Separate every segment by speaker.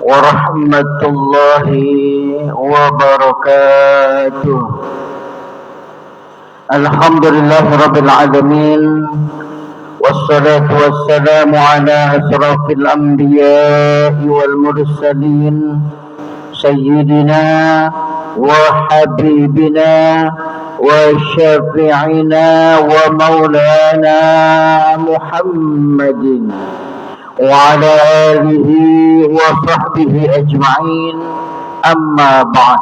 Speaker 1: ورحمة الله وبركاته. الحمد لله رب العالمين، والصلاة والسلام على أشرف الأنبياء والمرسلين سيدنا وحبيبنا وشفيعنا ومولانا محمد وعلى آله وصحبه أجمعين. أما بعد.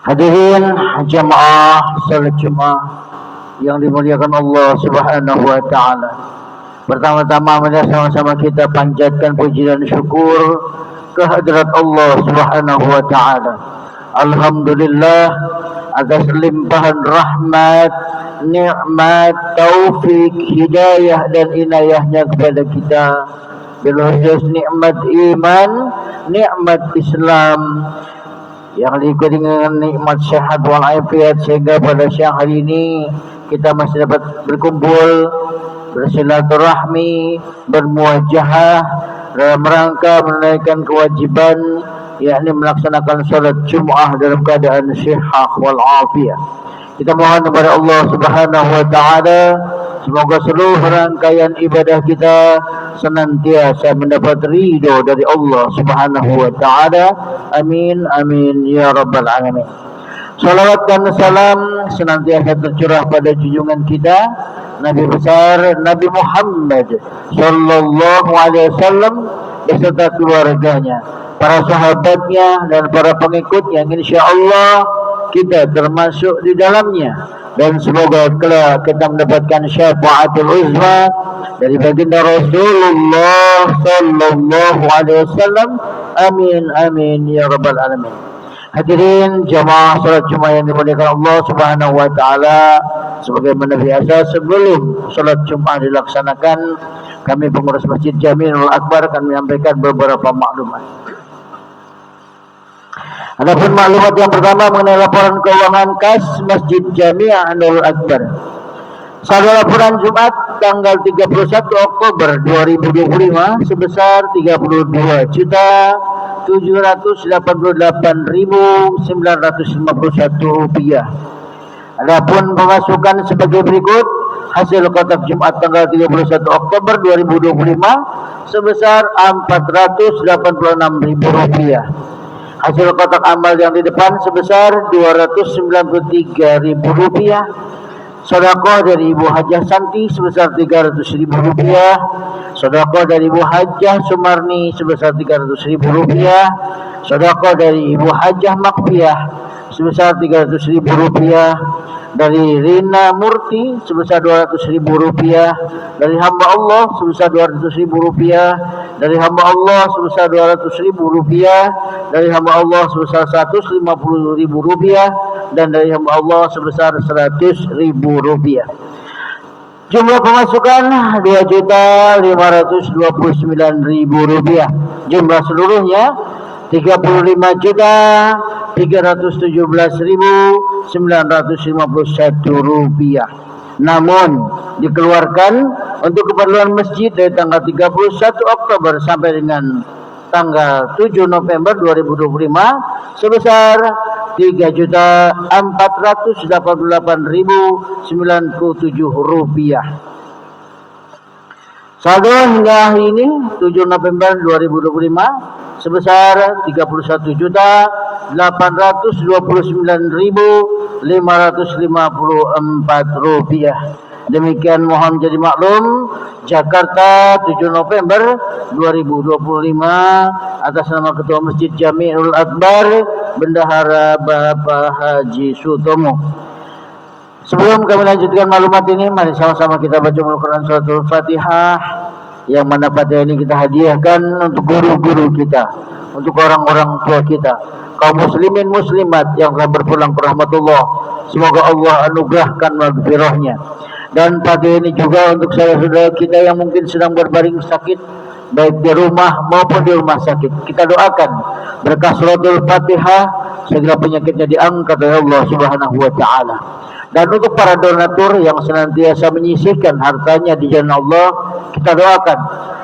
Speaker 1: Hadirin jamaah salat Jumat yang dimuliakan Allah Subhanahu wa taala. Pertama-tama mari sama-sama kita panjatkan puji dan syukur kehadirat Allah Subhanahu wa taala. Alhamdulillah atas limpahan rahmat, nikmat, taufik, hidayah dan inayahnya kepada kita. Berkhusus nikmat iman, nikmat Islam yang diikuti dengan nikmat sehat wal afiat, sehingga pada siang hari ini kita masih dapat berkumpul, bersilaturahmi, bermuajahah dalam rangka menunaikan kewajiban, yakni melaksanakan salat Jumat dalam keadaan sihat wal afiat. Kita mohon kepada Allah Subhanahu wa taala semoga seluruh rangkaian ibadah kita senantiasa mendapat ridho dari Allah Subhanahu wa taala. Amin amin ya rabbal alamin. Salawat dan salam senantiasa tercurah pada junjungan kita Nabi besar Nabi Muhammad sallallahu alaihi wasallam beserta keluarganya, para sahabatnya dan para pengikutnya, yang insyaallah kita termasuk di dalamnya, dan semoga kelak kita mendapatkan syafaatul uzma dari baginda Rasulullah sallallahu alaihi wasallam. Amin amin ya rabbal alamin. Hadirin jamaah salat Jumat yang dimuliakan Allah Subhanahu wa taala, sebagaimana biasa sebelum salat Jumat dilaksanakan, kami pengurus Masjid Jami'ul Akbar akan menyampaikan beberapa maklumat. Adapun maklumat yang pertama mengenai laporan keuangan kas Masjid Jami'ul Akbar. Pada laporan Jumat tanggal 31 Oktober 2025 sebesar 32.788.951 rupiah. Adapun pemasukan sebagai berikut: hasil kotak Jumat tanggal 31 Oktober 2025 sebesar 486.000 rupiah. Hasil kotak amal yang di depan sebesar 293.000 rupiah. Sedekah dari Ibu Hajah Santi sebesar 300.000 rupiah. Sedekah dari Ibu Hajah Sumarni sebesar 300.000 rupiah. Sedekah dari Ibu Hajah Makfiyah sebesar 300.000 rupiah. Dari Rina Murti sebesar 200.000 rupiah. Dari hamba Allah sebesar 200.000 rupiah. Dari hamba Allah sebesar 200.000 rupiah. Dari hamba Allah sebesar 150.000 rupiah. Dan dari hamba Allah sebesar 100.000 rupiah. Jumlah pemasukan 2.529.000 rupiah. Jumlah seluruhnya 35.317.951 rupiah. Namun dikeluarkan untuk keperluan masjid dari tanggal 31 Oktober sampai dengan tanggal 7 November 2025 sebesar 3.488.097 rupiah. Saldo hingga hari ini 7 November 2025 sebesar 31.829.554 rupiah. Demikian mohon jadi maklum, Jakarta 7 November 2025 atas nama Ketua Masjid Jami'ul Akbar Bendahara Bapak Haji Sutomo. Sebelum kami lanjutkan maklumat ini, mari sama-sama kita baca Al-Quran Suratul Fatihah, yang mana Fatihah ini kita hadiahkan untuk guru-guru kita, untuk orang-orang tua kita, kaum muslimin muslimat yang telah berpulang ke rahmatullah. Semoga Allah anugerahkan maghfirahnya. Dan Fatihah ini juga untuk saudara-saudara kita yang mungkin sedang berbaring sakit, baik di rumah maupun di rumah sakit. Kita doakan berkah Suratul Fatihah segala penyakitnya diangkat oleh Allah Subhanahu wa taala. Dan untuk para donatur yang senantiasa menyisihkan hartanya di jalan Allah, kita doakan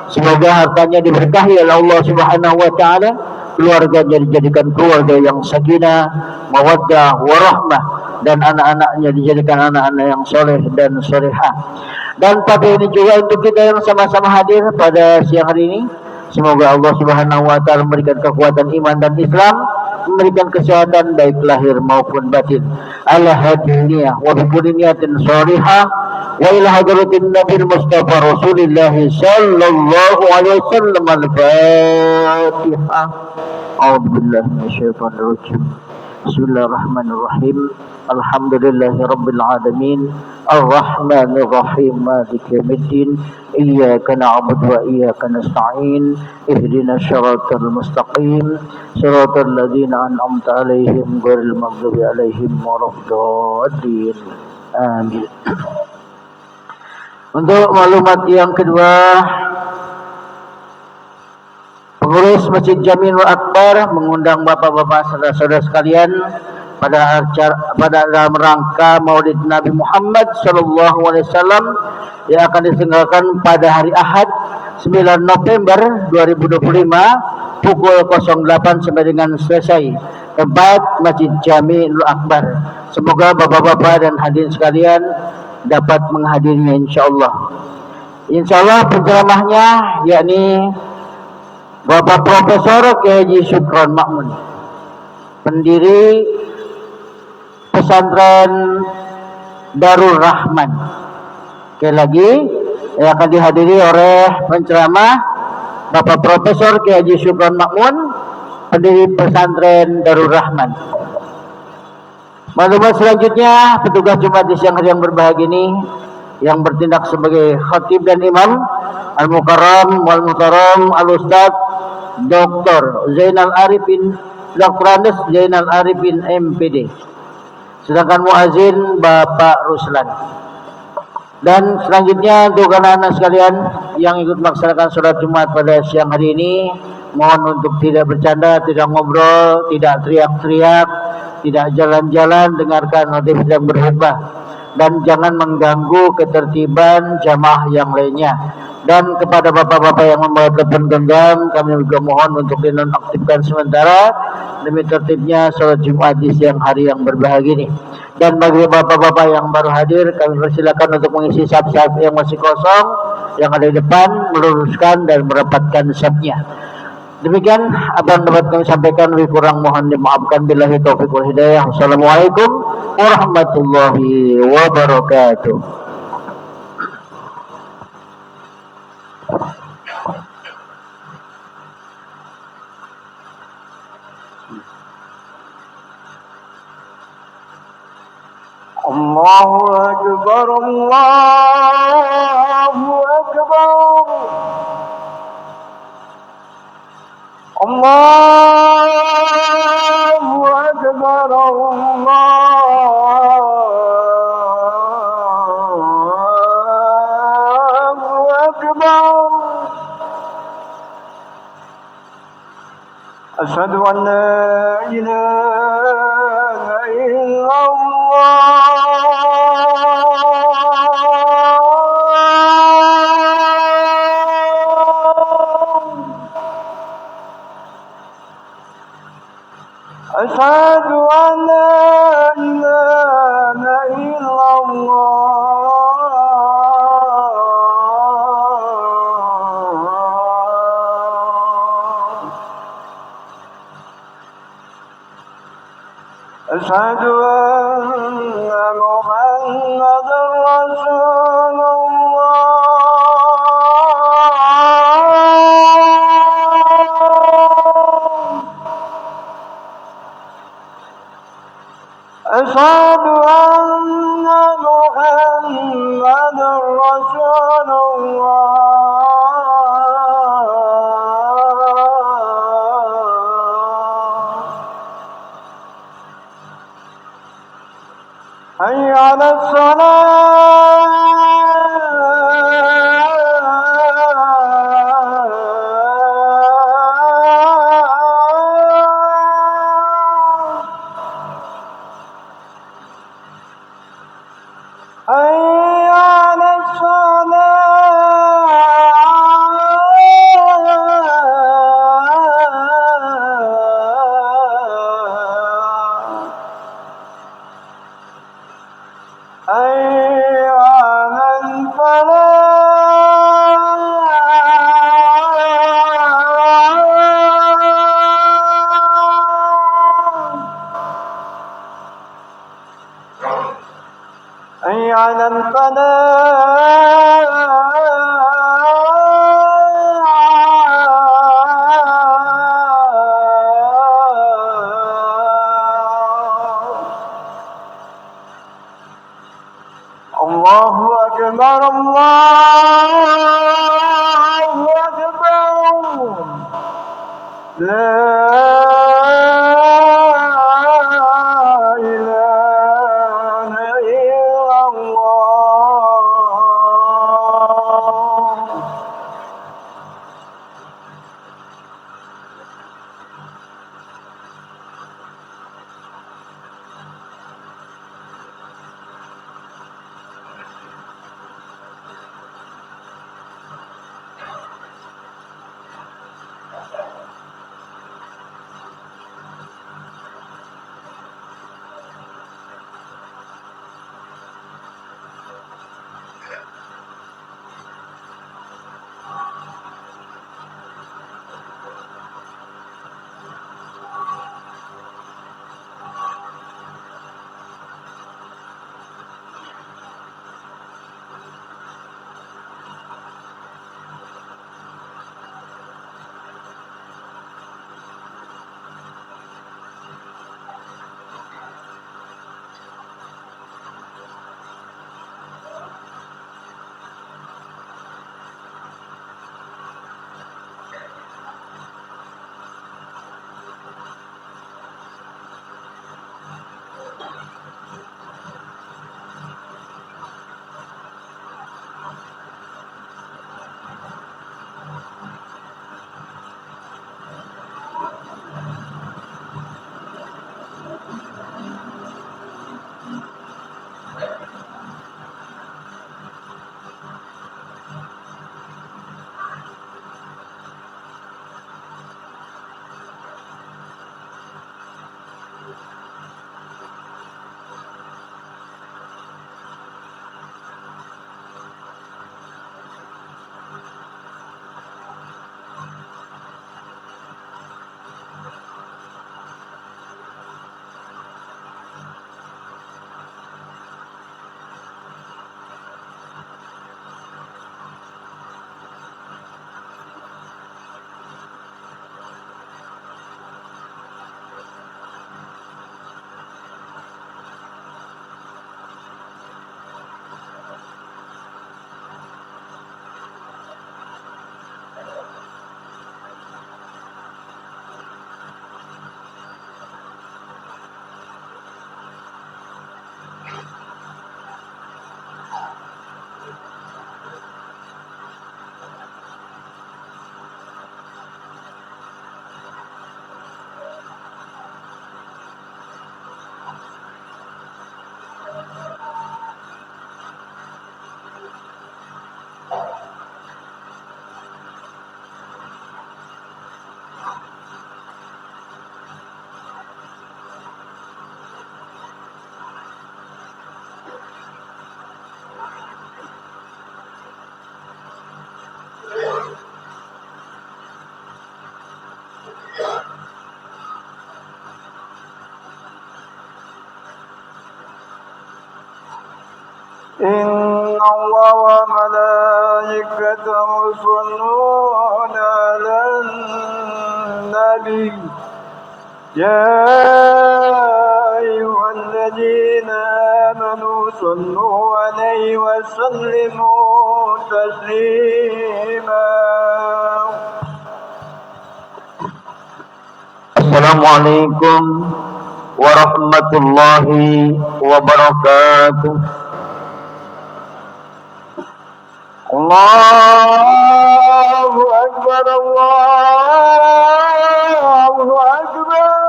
Speaker 1: Semoga hartanya diberkahi oleh Allah Subhanahu wa taala, keluarganya dijadikan keluarga yang sakinah, mawaddah, warahmah, dan anak-anaknya dijadikan anak-anak yang soleh dan solehah. Dan pada ini juga untuk kita yang sama-sama hadir pada siang hari ini, semoga Allah Subhanahu wa taala memberikan kekuatan iman dan Islam, memberikan kesehatan baik lahir maupun batin. Ala hadiniyah wa bikulli niyatin shalihah wa ila hadratin Nabi Mustafa Rasulillah sallallahu alaihi wasallam. Al-Fatihah. A'udzu billahi minasyaitonir rajim. Bismillahirrahmanirrahim. Alhamdulillahi rabbil alamin. Ar-Rahmanir Rahim. Maliki yaumiddin. Iyyaka na'budu wa iyyaka nasta'in. Ihdinas siratal mustaqim. Siratal ladzina an'amta 'alaihim ghairil maghdubi 'alaihim waladdallin. Amin. Untuk maklumat yang kedua, pengurus Masjid Jamiul Akbar mengundang bapak-bapak saudara-saudara sekalian pada dalam rangka Maulid Nabi Muhammad sallallahu alaihi wasallam yang akan diselenggarakan pada hari Ahad 9 November 2025 pukul 08 sampai dengan selesai. Tempat Masjid Jamiul Akbar. Semoga bapak-bapak dan hadirin sekalian dapat menghadirinya insyaallah. Insyaallah penceramahnya yakni Bapak Profesor Kiai Haji Syukron Makmun, pendiri pesantren Darul Rahman. Sekali lagi yang akan dihadiri oleh penceramah Bapak Profesor Kiai Haji Syukron Makmun, pendiri pesantren Darul Rahman. Maklumat selanjutnya, petugas Jumat di siang hari yang berbahagia ini yang bertindak sebagai khatib dan imam Al-Mukarram wal Muhtaram Al-Ustaz Dr. Zainal Arifin, Dr. Andes Zainal Arifin MPD. Sedangkan muazin Bapak Ruslan. Dan selanjutnya untuk anak-anak sekalian yang ikut melaksanakan sholat Jumat pada siang hari ini, mohon untuk tidak bercanda, tidak ngobrol, tidak teriak-teriak, tidak jalan-jalan, dengarkan khotib yang berkhutbah, dan jangan mengganggu ketertiban jamaah yang lainnya. Dan kepada bapak-bapak yang membawa telepon genggam, kami juga mohon untuk dinonaktifkan sementara demi tertibnya sholat Jumat di siang hari yang berbahagia ini. Dan bagi bapak-bapak yang baru hadir, kami persilakan untuk mengisi saf-saf yang masih kosong yang ada di depan, meluruskan dan merapatkan safnya. Demikian apa yang dapat kami sampaikan, lebih kurang mohon dimaafkan. Billahi taufiq wal hidayah. Wassalamualaikum warahmatullahi wabarakatuh. Allahu Akbar, Allahu Akbar, Allahu Akbar, Allahu Akbar. Asyhadu an la ilaha illallah. Asyhadu an la ilaha illallah. Asyhadu anna Muhammadar Rasulullah. Asyhadu anna Muhammadar Rasulullah. Hayya 'alas salah. Hayya 'alas salah.
Speaker 2: ربنا الله أكبر الله أكبر لا إله إلا الله. إن الله وملائكته يصلون على النبي يا أيها الذين آمنوا صلوا عليه وسلموا تسليما.
Speaker 1: Assalamualaikum warahmatullahi wabarakatuh.
Speaker 2: Allahu Akbar Allahu Akbar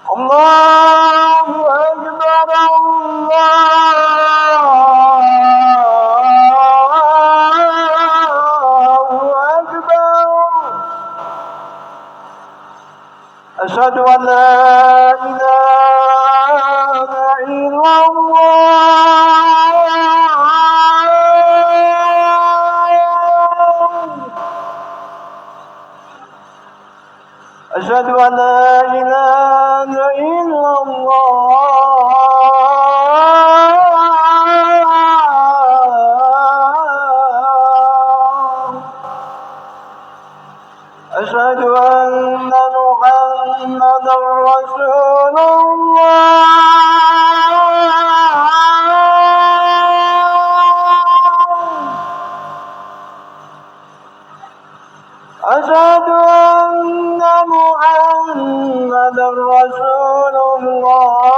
Speaker 2: Allahu Akbar Allahu Akbar. Asyhadu an la ilaha illallah. أشهد أن لا إله إلا الله. أشهد أن محمدا رسول الله أشهد أن محمدا رسول الله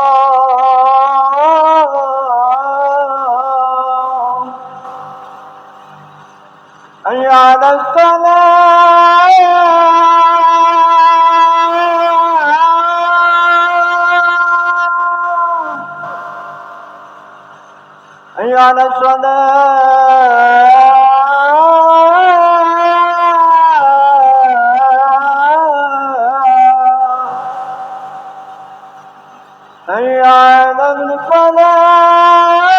Speaker 2: حي على الصلاة حي على الصلاة حي على الفلاح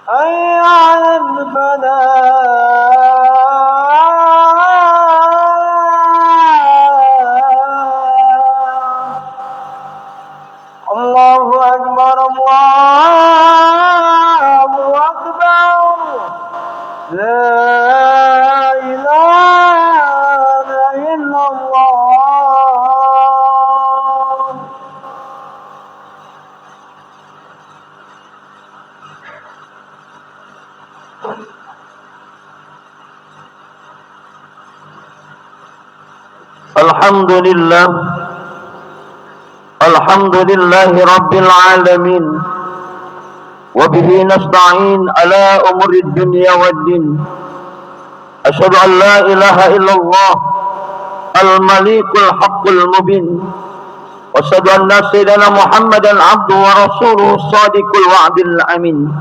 Speaker 2: حي على الفلاح الله أكبر الله أكبر لا إله إلا الله
Speaker 1: Alhamdulillah, Alhamdulillahi Rabbil Alamin, wa bihi nasta'in ala umurid dunya waddin. Asyhadu an la ilaha illallah al-malikul haqqul mubin, wa asyhadu anna sayyidana Muhammadan abduhu wa rasuluhu sadiqul wa'dil amin.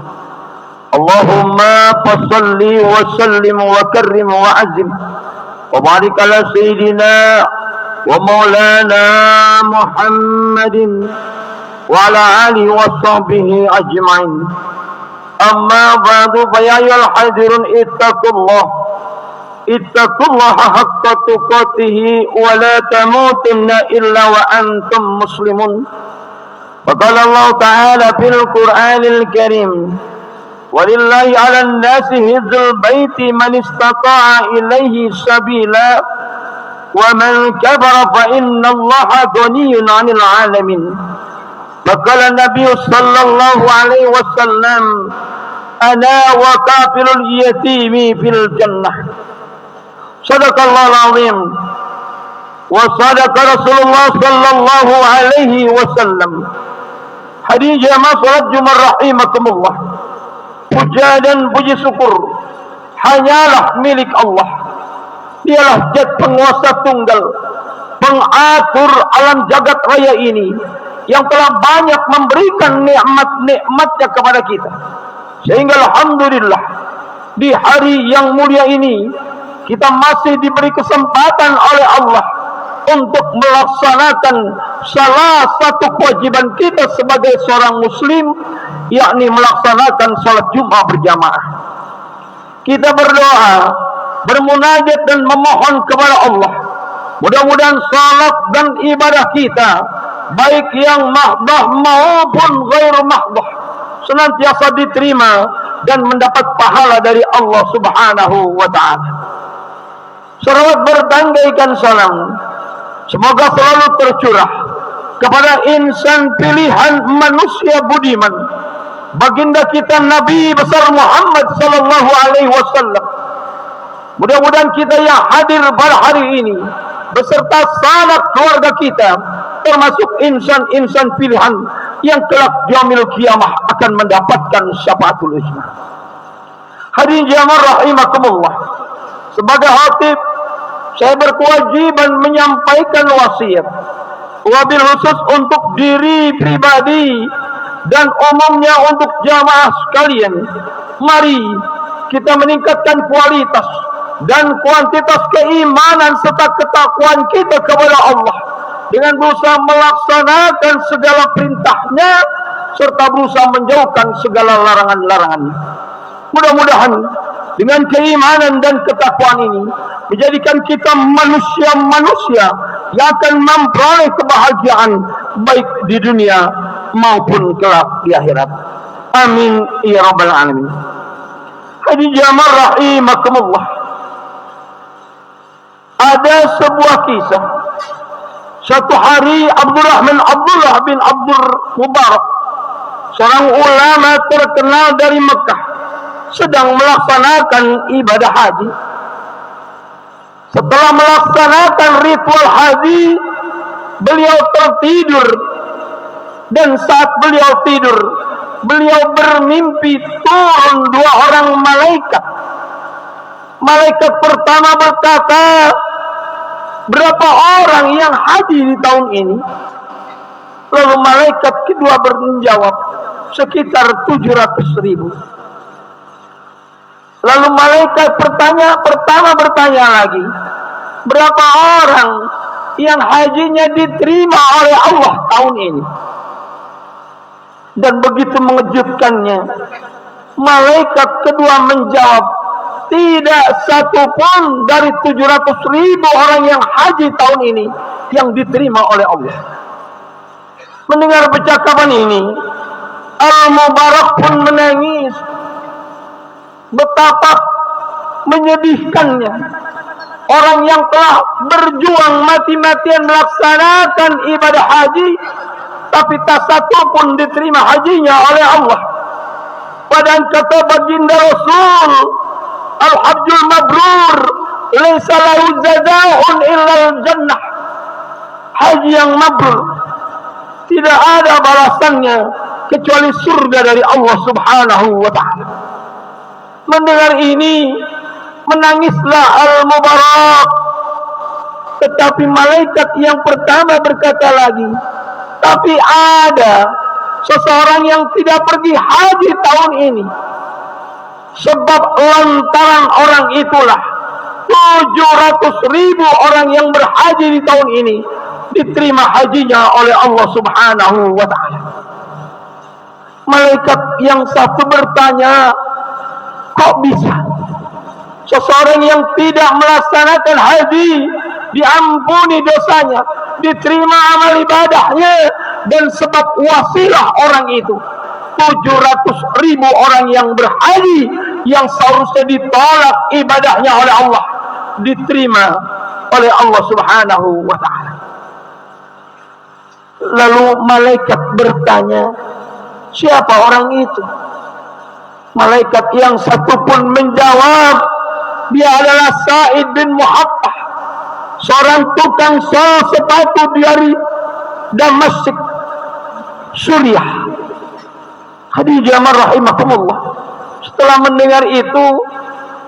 Speaker 1: Allahumma fasalli wa sallim wa karrim wa azim wa barik ala sayyidina wa maulana Muhammadin wa ala alihi wa sahbihi ajma'in. Amma ba'du, fa ya ayyuhal hadirun ittaqullaha haqqa tuqatih wa la tamutunna illa wa antum muslimun. Wa qala Allah ta'ala fil Qur'anil Karim, walillahi 'alan nasi hijjul baiti man istata'a ilaihi sabila wa man kafara fa innallaha ghaniyyun 'anil 'alamin. Maqala Nabi sallallahu alaihi wasallam, ana wa kafilul yatimi fil jannah. Sadaqallahul azim wa sadaqa Rasulullah sallallahu alaihi wasallam. Hadirin jamaah salat Jumat rahimakumullah. Puja dan puji syukur hanyalah milik Allah. Dialah zat penguasa tunggal, pengatur alam jagat raya ini, yang telah banyak memberikan nikmat-nikmatnya kepada kita. Sehingga alhamdulillah, di hari yang mulia ini kita masih diberi kesempatan oleh Allah untuk melaksanakan salah satu kewajiban kita sebagai seorang muslim, yakni melaksanakan salat Jumat berjamaah. Kita berdoa, bermunajat dan memohon kepada Allah, mudah-mudahan salat dan ibadah kita, baik yang mahdah maupun ghair mahdah, senantiasa diterima dan mendapat pahala dari Allah Subhanahu wa ta'ala. Salawat bertandaikan salam semoga selalu tercurah kepada insan pilihan manusia budiman, baginda kita Nabi besar Muhammad sallallahu alaihi wasallam. Mudah-mudahan kita yang hadir pada hari ini beserta sanak keluarga kita, termasuk insan-insan pilihan yang kelak yaumil kiamah akan mendapatkan syafaatul uzma. Hadirin jamaah rahimakumullah, sebagai khatib saya berkewajiban menyampaikan wasiat, wabil khusus untuk diri pribadi dan umumnya untuk jamaah sekalian. Mari kita meningkatkan kualitas dan kuantitas keimanan serta ketakwaan kita kepada Allah dengan berusaha melaksanakan segala perintahnya serta berusaha menjauhkan segala larangan-larangannya. Mudah-mudahan dengan keimanan dan ketakwaan ini menjadikan kita manusia-manusia yang akan memperoleh kebahagiaan baik di dunia maupun kelak di akhirat. Amin ya rabbal alamin. Hadirin jamaah rahimakumullah. Ada sebuah kisah. Satu hari Abdullah bin Abdul Mubarak, seorang ulama terkenal dari Mekah, sedang melaksanakan ibadah haji. Setelah melaksanakan ritual haji, beliau tertidur. Dan saat beliau tidur, beliau bermimpi turun dua orang malaikat. Malaikat pertama berkata, berapa orang yang haji di tahun ini? Lalu malaikat kedua menjawab, sekitar 700.000. Lalu malaikat pertama bertanya lagi, berapa orang yang hajinya diterima oleh Allah tahun ini? Dan begitu mengejutkannya, malaikat kedua menjawab, tidak satu pun dari 700.000 orang yang haji tahun ini yang diterima oleh Allah. Mendengar percakapan ini, Al-Mubarak pun menangis. Betapa menyedihkannya orang yang telah berjuang mati-matian melaksanakan ibadah haji, tapi tak satu pun diterima hajinya oleh Allah. Padahal kata baginda Rasul, Al-Hajjul Mabrur laisa lahu jazaa'un illa al-jannah. Haji yang mabrur tidak ada balasannya kecuali surga dari Allah Subhanahu wa ta'ala. Mendengar ini, menangislah Al-Mubarak. Tetapi malaikat yang pertama berkata lagi, tapi ada seseorang yang tidak pergi haji tahun ini, sebab lantaran orang itulah 700.000 orang yang berhaji di tahun ini diterima hajinya oleh Allah Subhanahu wa ta'ala. Malaikat yang satu bertanya, kok bisa seseorang yang tidak melaksanakan haji diampuni dosanya, diterima amal ibadahnya, dan sebab wasilah orang itu 700.000 orang yang berhaji yang seharusnya ditolak ibadahnya oleh Allah diterima oleh Allah Subhanahu wa ta'ala. Lalu malaikat bertanya, siapa orang itu? Malaikat yang satu pun menjawab, dia adalah Sa'id bin Muhabbah, seorang tukang sepatu dari Damaskus, Suriah. Hadirin jamaah rahimakumullah. Setelah mendengar itu,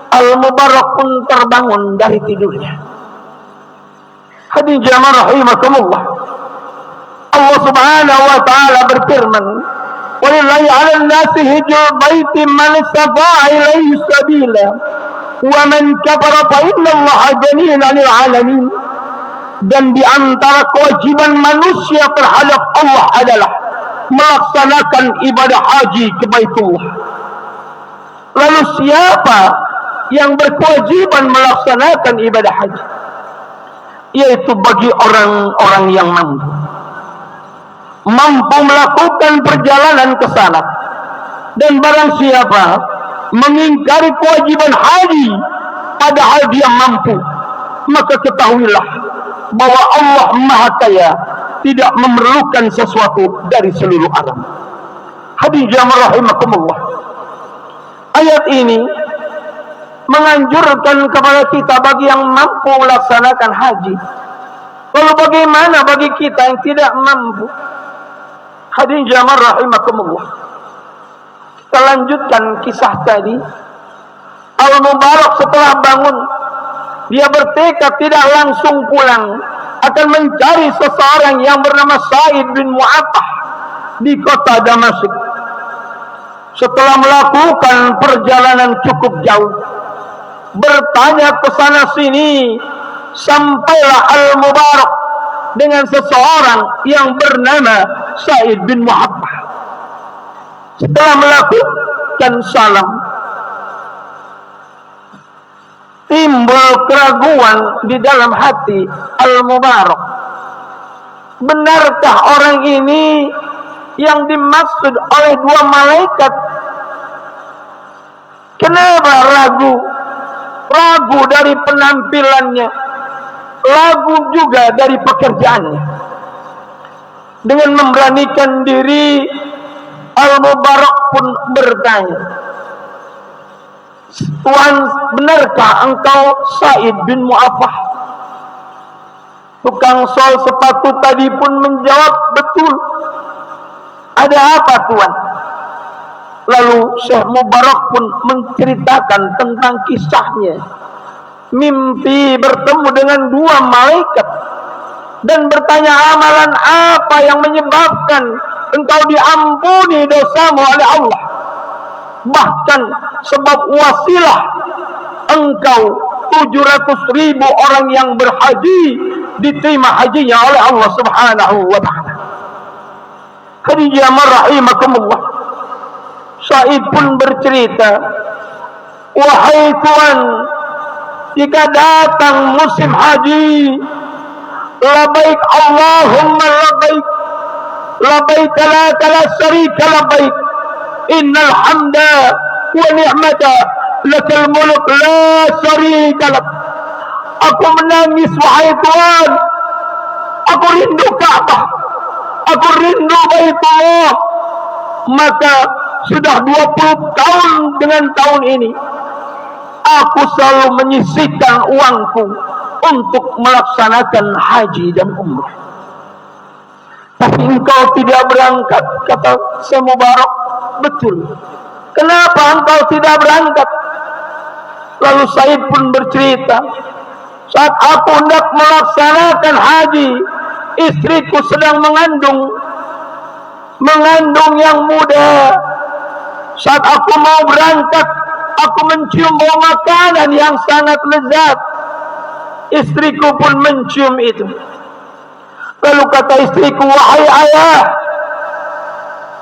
Speaker 1: Al-Mubarak pun terbangun dari tidurnya. Hadirin jamaah rahimakumullah. Allah Subhanahu wa ta'ala berfirman, walillahi 'alan nasi hijjul baiti man istata'a ilaihi sabila wa man kafara fa innallaha ghaniyyun 'anil 'alamin. Dan di antara kewajiban manusia terhadap Allah adalah melaksanakan ibadah haji ke Baitullah. Lalu siapa yang berkewajiban melaksanakan ibadah haji? Yaitu bagi orang-orang yang mampu melakukan perjalanan ke sana. Dan barang siapa mengingkari kewajiban haji padahal dia mampu, maka ketahuilah bahwa Allah Maha Kaya, tidak memerlukan sesuatu dari seluruh alam. Hadirin jamaah rahimakumullah. Ayat ini menganjurkan kepada kita bagi yang mampu melaksanakan haji. Lalu bagaimana bagi kita yang tidak mampu? Hadirin jamaah rahimakumullah. Kita lanjutkan kisah tadi. Al-Mubarak setelah bangun, dia bertekad tidak langsung pulang, akan mencari seseorang yang bernama Sa'id bin Mu'attah di kota Damaskus. Setelah melakukan perjalanan cukup jauh, bertanya ke sana sini, sampailah Al-Mubarak dengan seseorang yang bernama Sa'id bin Mu'attah. Setelah melakukan salam, timbul keraguan di dalam hati Al-Mubarak. Benarkah orang ini yang dimaksud oleh dua malaikat. Kenapa ragu? Ragu dari penampilannya, ragu juga dari pekerjaannya. Dengan memberanikan diri, Al-Mubarak pun bertanya, Tuhan, benarkah engkau Sa'id bin Mu'affah? Tukang sol sepatu tadi pun menjawab, betul. Ada apa Tuhan? Lalu Syekh Mubarak pun menceritakan tentang kisahnya. Mimpi bertemu dengan dua malaikat dan bertanya, amalan apa yang menyebabkan engkau diampuni dosamu oleh Allah? Bahkan sebab wasilah engkau 700.000 orang yang berhaji diterima hajinya oleh Allah Subhanahu wa ta'ala. Khadijah rahimakumullah, Sa'id pun bercerita, wahai Tuhan, jika datang musim haji, labaik Allahumma labaik, labaik la syarika labaik, innal hamda wa ni'mata lakal mulk la syarika lak. Aku menangis wahai Tuhan, aku rindu Ka'bah, aku rindu Baitullah. Maka sudah 20 tahun dengan tahun ini aku selalu menyisihkan uangku untuk melaksanakan haji dan umrah. Tapi engkau tidak berangkat, kata Syekh Mubarak. Betul. Kenapa engkau tidak berangkat? Lalu Said pun bercerita, saat aku hendak melaksanakan haji, istriku sedang mengandung yang muda. Saat aku mau berangkat, aku mencium bau makanan yang sangat lezat. Istriku pun mencium itu. Lalu kata istriku, wahai ayah,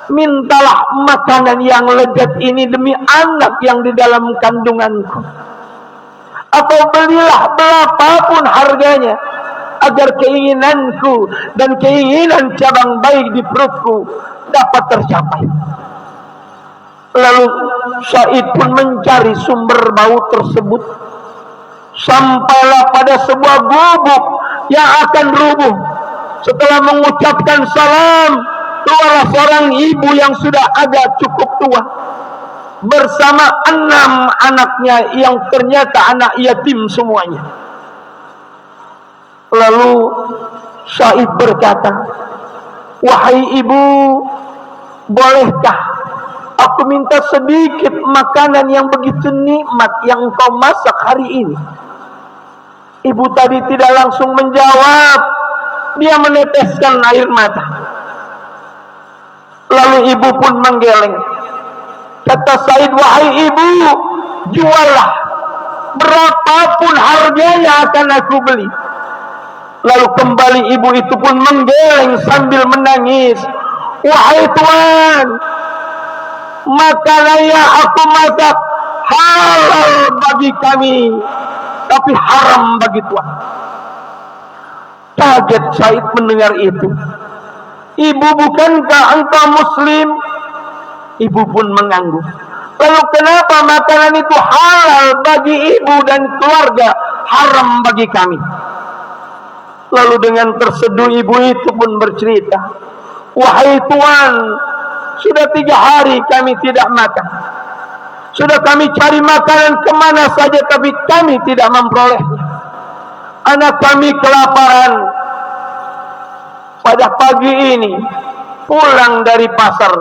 Speaker 1: mintalah makanan yang lezat ini demi anak yang di dalam kandunganku, atau belilah berapapun harganya, agar keinginanku dan keinginan cabang bayi di perutku dapat tercapai. Lalu Sa'id pun mencari sumber bau tersebut, sampailah pada sebuah gubuk yang akan rubuh. Setelah mengucapkan salam, keluarlah seorang ibu yang sudah agak cukup tua bersama 6 anaknya yang ternyata anak yatim semuanya. Lalu Sa'id berkata, wahai ibu, bolehkah aku minta sedikit makanan yang begitu nikmat yang engkau masak hari ini? Ibu tadi tidak langsung menjawab, dia meneteskan air mata. Lalu ibu pun menggeleng. Kata Said, wahai ibu, juallah, berapapun harganya akan aku beli. Lalu kembali ibu itu pun menggeleng sambil menangis, wahai Tuhan, makanan yang aku masak halal bagi kami, tapi haram bagi Tuhan. Kaget Said mendengar itu. Ibu, bukankah engkau muslim? Ibu pun mengangguk. Lalu kenapa makanan itu halal bagi ibu dan keluarga, haram bagi kami? Lalu dengan terseduh ibu itu pun bercerita, wahai Tuhan, sudah 3 hari kami tidak makan. Sudah kami cari makanan kemana saja, tapi kami tidak memperolehnya. Anak kami kelaparan. Pada pagi ini pulang dari pasar,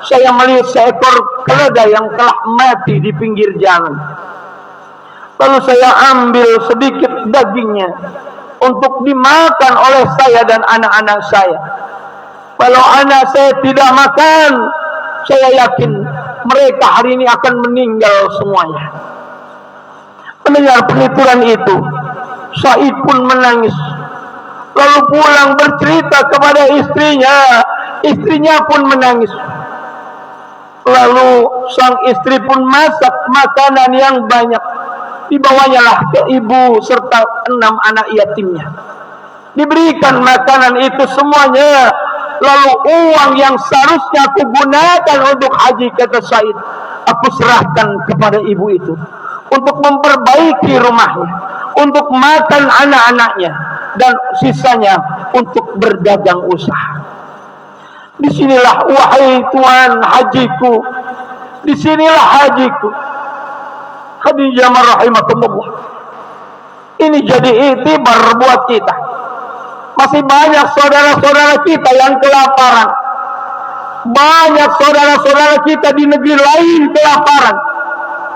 Speaker 1: saya melihat seekor keledai yang telah mati di pinggir jalan. Lalu saya ambil sedikit dagingnya untuk dimakan oleh saya dan anak-anak saya. Kalau anak saya tidak makan, saya yakin mereka hari ini akan meninggal semuanya. Mendengar penuturan itu, Sa'id pun menangis. Lalu pulang bercerita kepada istrinya. Istrinya pun menangis. Lalu sang istri pun masak makanan yang banyak, dibawanya lah ke ibu serta 6 anak yatimnya. Diberikan makanan itu semuanya
Speaker 3: lalu uang yang seharusnya aku gunakan untuk haji, kata Said, aku serahkan kepada ibu itu untuk memperbaiki rumahnya, untuk makan anak-anaknya, dan sisanya untuk berdagang usaha. Disinilah wahai Tuhan hajiku, disinilah hajiku. Khadijah rahimakumullah. Ini jadi itibar buat kita. Masih banyak saudara-saudara kita yang kelaparan. Banyak saudara-saudara kita di negeri lain kelaparan.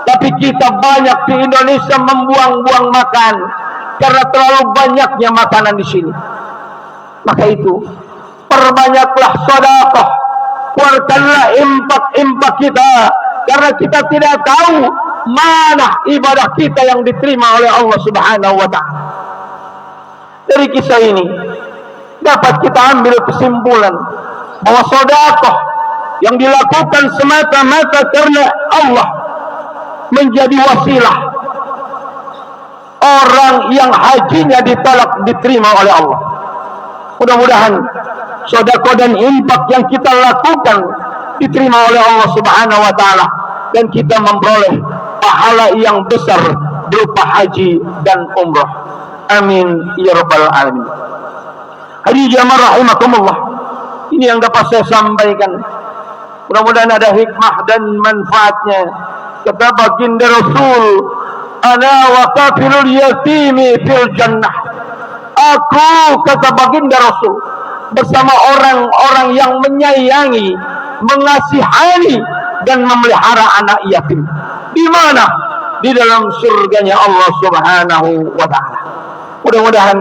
Speaker 3: Tapi kita banyak di Indonesia membuang-buang makan karena terlalu banyaknya makanan di sini. Maka itu, perbanyaklah sedekah, keluarkanlah impak-impak kita, karena kita tidak tahu mana ibadah kita yang diterima oleh Allah Subhanahu wa Ta'ala. Dari kisah ini dapat kita ambil kesimpulan bahwa sedekah yang dilakukan semata-mata karena Allah menjadi wasilah orang yang hajinya ditolak diterima oleh Allah. Mudah-mudahan sedekah dan infak yang kita lakukan diterima oleh Allah Subhanahu wa Ta'ala, dan kita memperoleh pahala yang besar berupa haji dan umrah. Amin ya rabbal alamin. Khadijah rahimakumullah. Ini yang dapat saya sampaikan. Mudah-mudahan ada hikmah dan manfaatnya. Kata baginda Rasul, ana wa kafilul yatimi fil jannah. Aku, kata baginda Rasul, bersama orang-orang yang menyayangi, mengasihani dan memelihara anak yatim. Di mana? Di dalam surganya Allah Subhanahu wa Ta'ala. Mudah-mudahan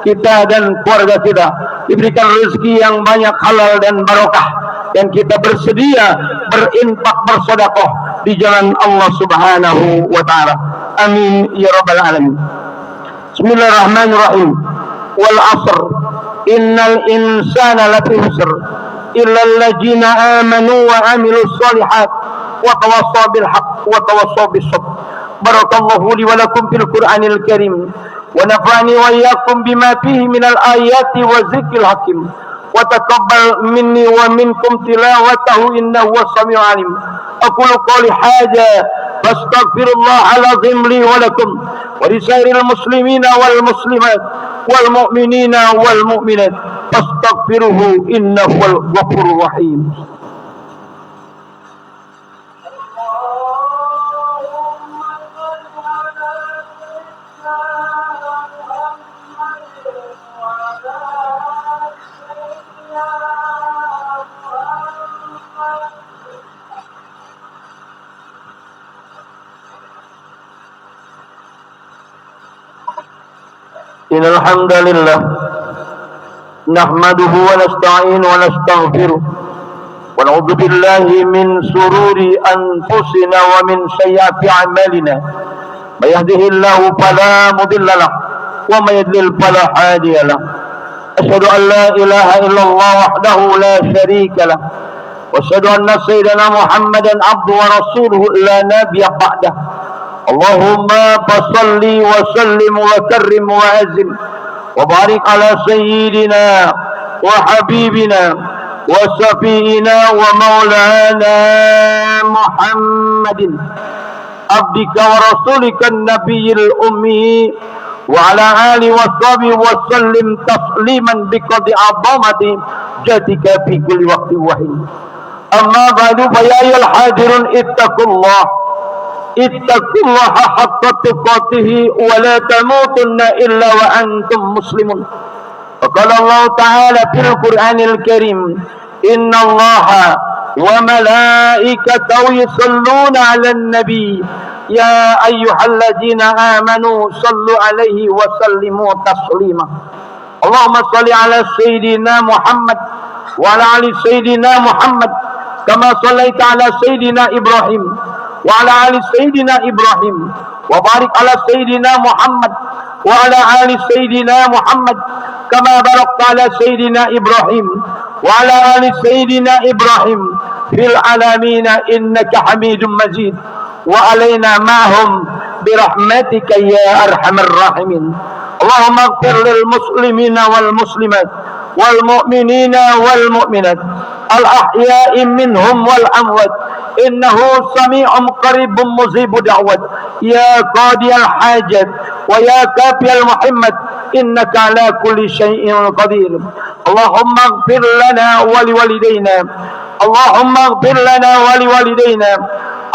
Speaker 3: kita dan keluarga kita diberikan rezeki yang banyak, halal dan barokah, dan kita bersedia berinfak, bersedekah di jalan Allah Subhanahu wa Ta'ala. Amin ya rabbal alamin. Bismillahirrahmanirrahim. Wal 'asr innal insana lafi khusr illa alladziina aamanu wa 'amilus shalihat wa tawassaw bil haqq wa tawassaw bis sabr. Barakallahu li wa lakum fil Qur'anil Karim wa nafa'ani wa iyyakum bima fihi minal ayati wa dzikril hakim wa taqabbal minni wa minkum tilawatahu innahu was-sami'ul 'alim. Aqulu qawli hadza fastaghfirullahal 'azim li wa lakum wa lisairil muslimina wal muslimat wal mu'minina wal mu'minat fastaghfiruhu innahu wal ghafurur rahim. Innal hamdalillah nahmaduhu wa nasta'inu wa nastaghfiruh wa na'udzu billahi min sururi anfusina wa min sayyiati a'malina. May yahdihillahu fala mudilla lahu wa may yudlil fala hadiya lahu. Asyhadu an la ilaha illallah wahdahu la syarika lahu wa asyhadu anna sayyidana Muhammadan abduhu wa rasuluhu la nabiyya ba'dahu. Allahumma fasalli wa sallim wa karrim wa azim wa barik ala sayyidina wa habibina wa safiina wa maulana Muhammadin abdika wa rasulika nabiyil ummi wa ala alihi wa sahbihi wa sallim tasliman biqadri azamati jatika fi kulli waqtin wa hin. Amma ba'du, fa ya ayyuhal hadirun ittaqullaha haqqa tuqatih wa la tamutunna illa wa antum muslimun. Qala Allah Ta'ala fil Qur'anil Karim, innallaha wa malaikatahu yusalluna 'alan nabi ya ayyuhalladzina amanu sallu 'alaihi wa sallimu taslima. Allahumma shalli 'ala sayyidina Muhammad wa 'ala ali sayyidina Muhammad kama shallaita 'ala sayyidina Ibrahim wa 'ala ali sayyidina Ibrahim wa barik 'ala sayyidina Muhammad wa 'ala ali sayyidina Muhammad kama barakta 'ala sayyidina Ibrahim wa 'ala ali sayyidina Ibrahim fil 'alamin innaka Hamidum Majid wa 'alaina ma'hum bi rahmatika ya arhamar rahimin. Allahumma ighfir lil muslimina wal muslimat والمؤمنين والمؤمنات الأحياء منهم والأموات إنه سميع قريب مجيب دعوات يا قاضي الحاجات ويا كافي المحمد إنك على كل شيء قدير اللهم اغفر لنا ولوالدينا اللهم اغفر لنا ولوالدينا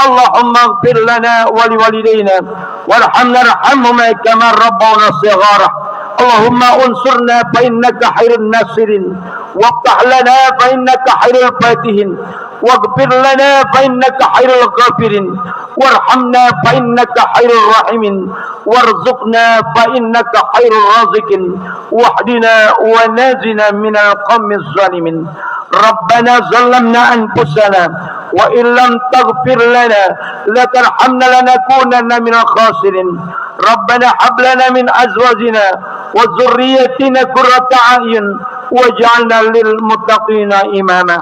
Speaker 3: اللهم اغفر لنا ولوالدينا وارحمنا ارحمهما كما ربونا صغارا اللهم انصرنا فإنك خير الناصرين وافتح لنا فإنك خير الفاتحين واغفر لنا فإنك خير الغافرين وارحمنا فإنك خير الراحمين وارزقنا فإنك خير الرازقين واهدنا ونجنا من القوم الظالمين ربنا ظلمنا أنفسنا وإن لم تغفر لنا لترحمنا لنكونن من الخاسرين ربنا هب لنا من أزواجنا وذريتنا قرة أعين واجعلنا للمتقين إماما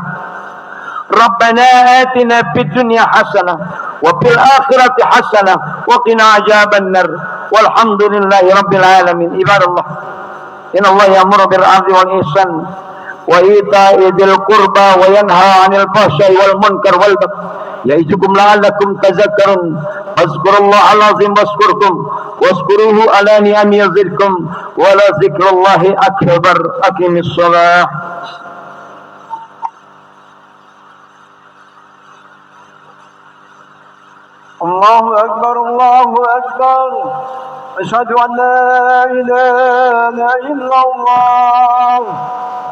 Speaker 3: ربنا آتنا في الدنيا حسنة وفي الآخرة حسنة وقنا عذاب النار والحمد لله رب العالمين عباد الله إن الله يأمر بالعدل والإحسان وإيتاء ذي القربى وينهى عن الفحشاء والمنكر والبغي يعظكم لعلكم تذكرون فاذكروا الله العظيم واذكركم واذكروه على نعم يزدكم ولذكر الله أكبر أقم الصلاة
Speaker 2: الله أكبر الله أكبر أشهد أن لا إله إلا الله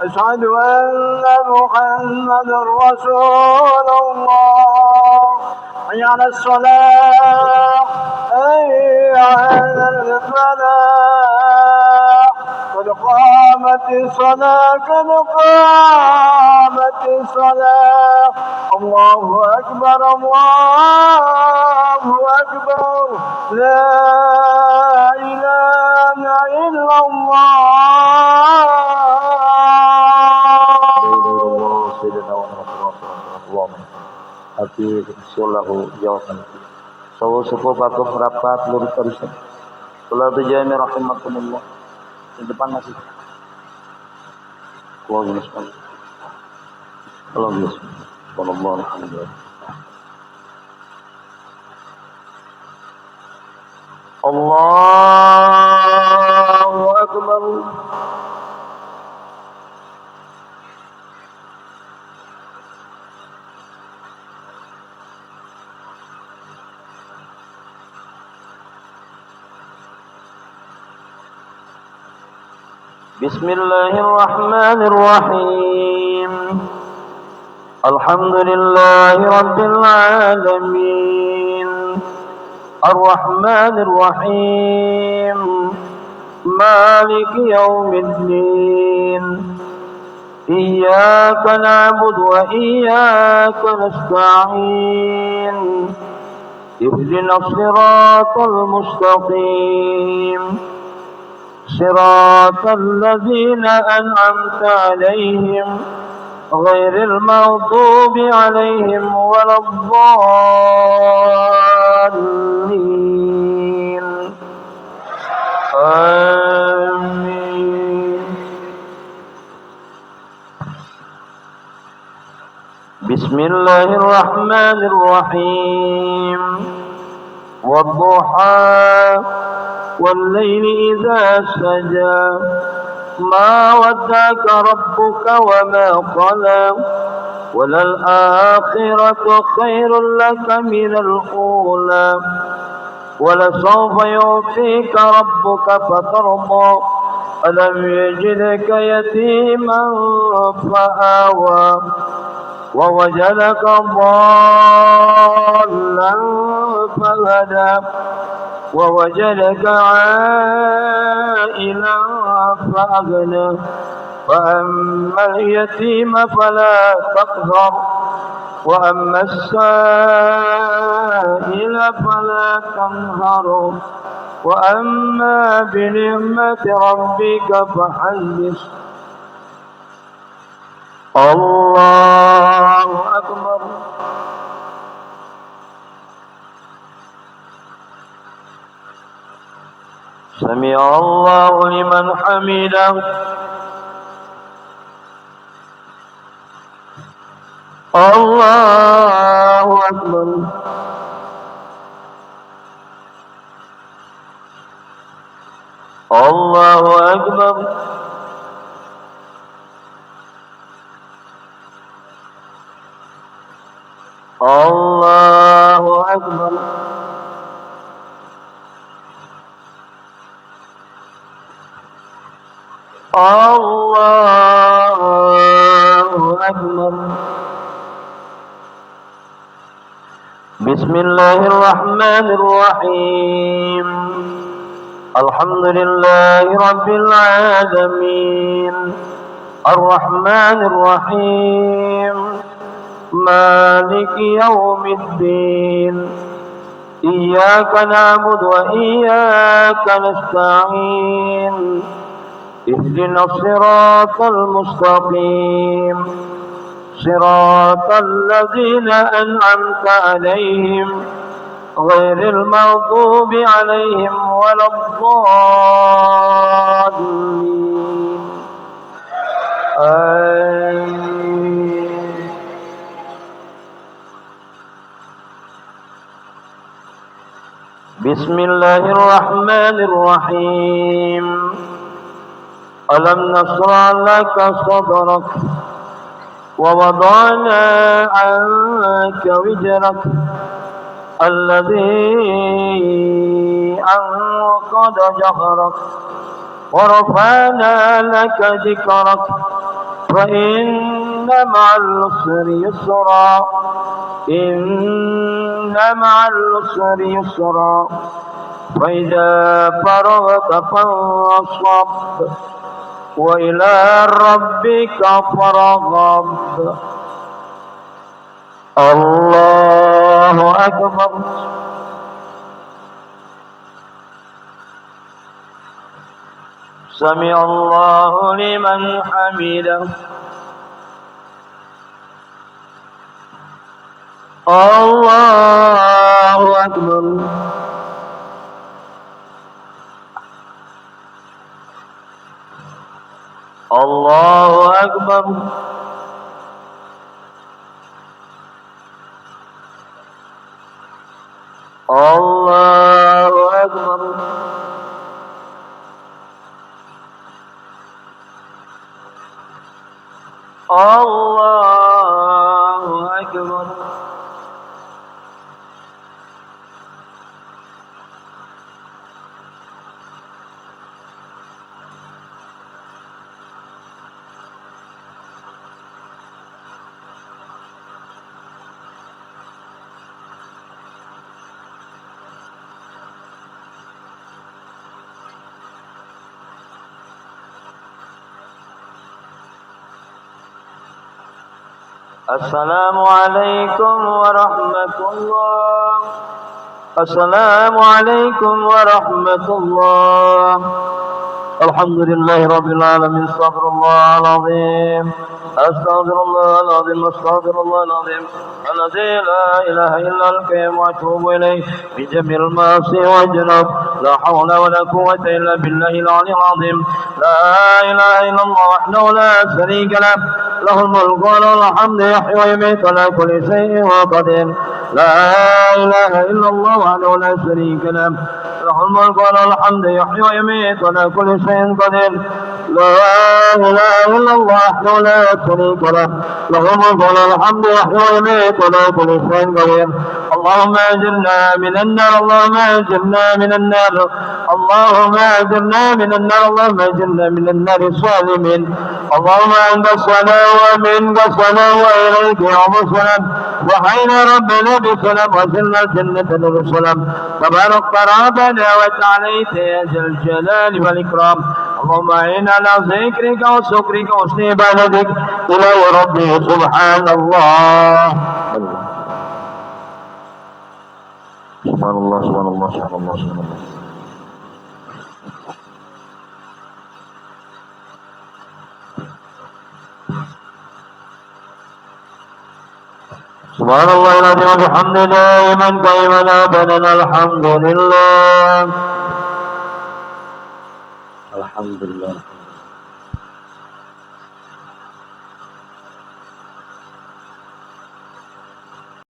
Speaker 2: أشهد أن محمدا رسول الله حي على الصلاة حي على الفلاح قد قامت الصلاة قد قامت الصلاة الله أكبر الله أكبر لا إله إلا الله
Speaker 1: سيدنا ونرسول hati sullahu jawaban sawu suku batuk rapat lurus barisan salatu jami rahimakumullah di depan masih Allah bismillah Allah bismillah wallahu alhamdulillah Allahu akbar بسم الله الرحمن الرحيم الحمد لله رب العالمين الرحمن الرحيم مالك يوم الدين إياك نعبد وإياك نستعين اهدنا الصراط المستقيم صراط الذين أنعمت عليهم غير المغضوب عليهم ولا الضالين آمين بسم الله الرحمن الرحيم والضحى والليل إذا سجى ما ودعك ربك وما قلى وللآخرة خير لك من الأولى ولسوف يعطيك ربك فترضى ألم يجدك يتيما فآوى ووجدك ضالا فهدى ووجدك عائلا فأغنى فأما اليتيم فلا تقهر وأما السائل فلا تنهر وأما بنعمة ربك فحدث الله أكبر سمع الله لمن حمده
Speaker 2: الله أكبر الله أكبر بسم الله الرحمن الرحيم الحمد لله رب العالمين الرحمن الرحيم مالك يوم الدين إياك نعبد وإياك نستعين اهدنا الصراط المستقيم صراط الذين أنعمت عليهم غير المغضوب عليهم ولا الضالين آمين بسم الله الرحمن الرحيم ألم نشرح لك صدرك ووضعنا عنك وزرك الذي أنقض ظهرك ورفعنا لك ذكرك فإن مع العسر يسرا إن مع العسر يسرا فإذا فرغت فانصب وإلى ربك فارغب الله أكبر سمع الله لمن حمده الله أكبر الله أكبر الله أكبر الله أكبر السلام عليكم ورحمة الله السلام عليكم ورحمة الله الحمد لله رب العالمين استغفر الله العظيم استغفر الله العظيم استغفر الله العظيم الذي لا إله إلا القيوم وأتوب إليه من جميع المعاصي والذنوب لا حول ولا قوة إلا بالله العلي العظيم لا إله إلا الله وحده لا شريك له له الملك وله الحمد يحيي ويميت على كل شيء قدير لا إله إلا الله وحده لا شريك له له الملك وله الحمد يحيي ويميت على كل شيء قدير لا إله إلا الله وحده لا شريك له له الملك وله الحمد يحيي ويميت على كل شيء قدير اللهم أجرنا من النار اللهم أجرنا من النار اللهم أجرنا من النار اللهم أجرنا من النار الظالمين اللهم أنت السلام ومنك السلام وإليك يوم السلام وحين ربنا بسلام وزلنا الجنة بالسلام تبارك ربنا وتعاليت يا ذا الجلال والإكرام اللهم إنا على ذكرك وشكرك وحسن عبادتك إلى ربي سبحان الله سبحان الله سبحان الله سبحان الله سبحان الله سبحان الله العظيم وبحمده دائما قائما أبدا الحمد لله الحمد لله